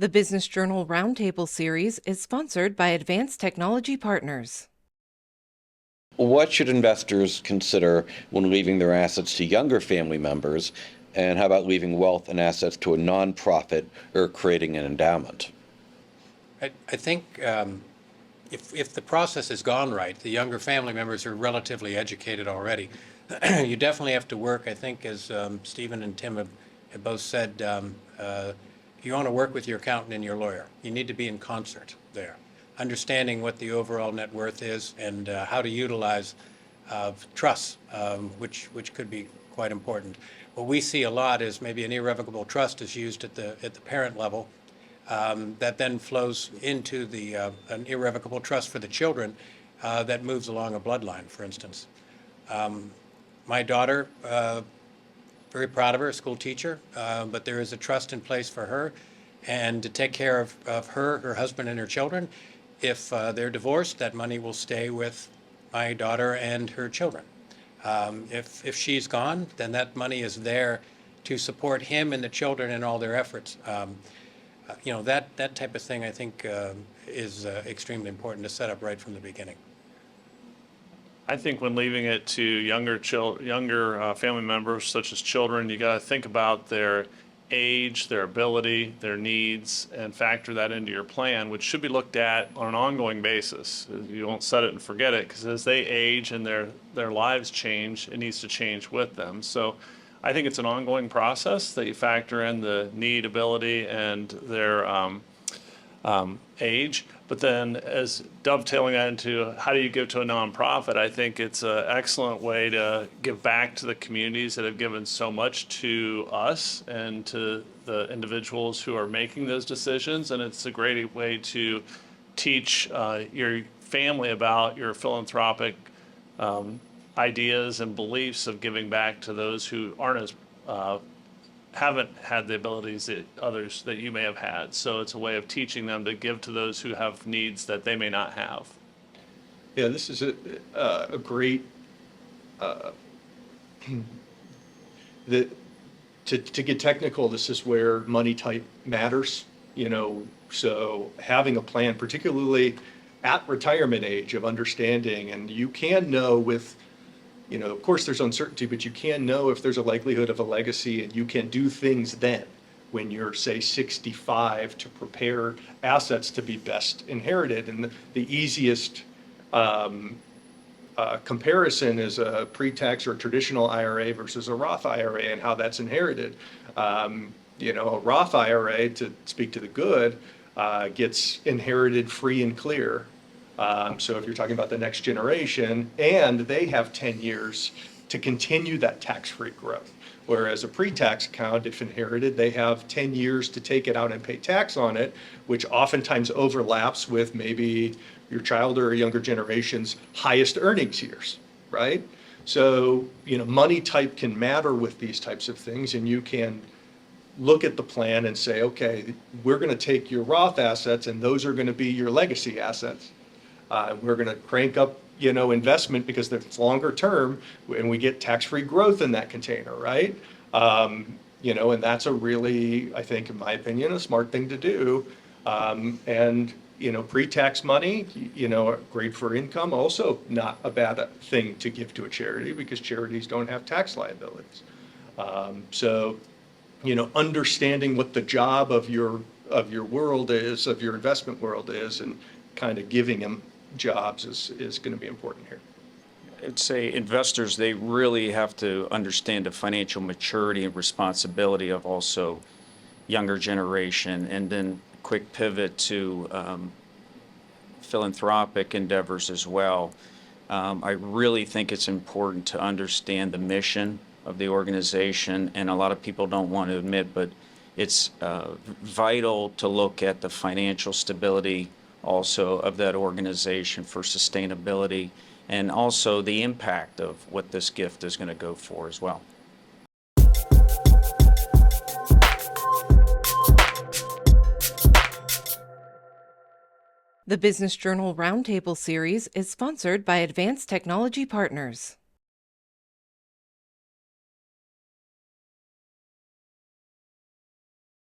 The Business Journal Roundtable Series is sponsored by Advanced Technology Partners. What should investors consider when leaving their assets to younger family members? And how about leaving wealth and assets to a nonprofit or creating an endowment? I think if the process has gone right, the younger family members are relatively educated already. You definitely have to work, I think, as Stephen and Tim have both said, you want to work with your accountant and your lawyer. You need to be in concert there, understanding what the overall net worth is and how to utilize trusts, which could be quite important. What we see a lot is maybe an irrevocable trust is used at the parent level that then flows into an irrevocable trust for the children that moves along a bloodline, for instance. My daughter, very proud of her, a school teacher, but there is a trust in place for her and to take care of her husband, and her children. If they're divorced, that money will stay with my daughter and her children. If she's gone, then that money is there to support him and the children in all their efforts. That type of thing, I think, is extremely important to set up right from the beginning. I think when leaving it to younger family members, such as children, you got to think about their age, their ability, their needs, and factor that into your plan, which should be looked at on an ongoing basis. You don't set it and forget it, because as they age and their lives change, it needs to change with them. So I think it's an ongoing process that you factor in the need, ability, and their age. But then, as dovetailing that into how do you give to a nonprofit, I think it's an excellent way to give back to the communities that have given so much to us and to the individuals who are making those decisions. And it's a great way to teach your family about your philanthropic ideas and beliefs of giving back to those who aren't as haven't had the abilities that others that you may have had. So it's a way of teaching them to give to those who have needs that they may not have. Yeah, this is a great to get technical. This is where money type matters. So having a plan, particularly at retirement age, of understanding, and you can know with. Of course there's uncertainty, but you can know if there's a likelihood of a legacy, and you can do things then when you're, say, 65 to prepare assets to be best inherited. And the easiest comparison is a pre-tax or traditional IRA versus a Roth IRA and how that's inherited. A Roth IRA, to speak to the good, gets inherited free and clear. So if you're talking about the next generation, and they have 10 years to continue that tax-free growth. Whereas a pre-tax account, if inherited, they have 10 years to take it out and pay tax on it, which oftentimes overlaps with maybe your child or a younger generation's highest earnings years, right? So, money type can matter with these types of things, and you can look at the plan and say, okay, we're going to take your Roth assets, and those are going to be your legacy assets. We're going to crank up, investment because it's longer term, and we get tax-free growth in that container, right? And that's a really, I think, in my opinion, a smart thing to do. And pre-tax money, great for income, also not a bad thing to give to a charity, because charities don't have tax liabilities. So, understanding what the job of your world is, of your investment world is, and kind of giving them jobs is going to be important here. I'd say investors, they really have to understand the financial maturity and responsibility of also younger generation, and then quick pivot to philanthropic endeavors as well. I really think it's important to understand the mission of the organization, and a lot of people don't want to admit, but it's vital to look at the financial stability also of that organization for sustainability, and also the impact of what this gift is going to go for as well. The Business Journal Roundtable Series is sponsored by Advanced Technology Partners.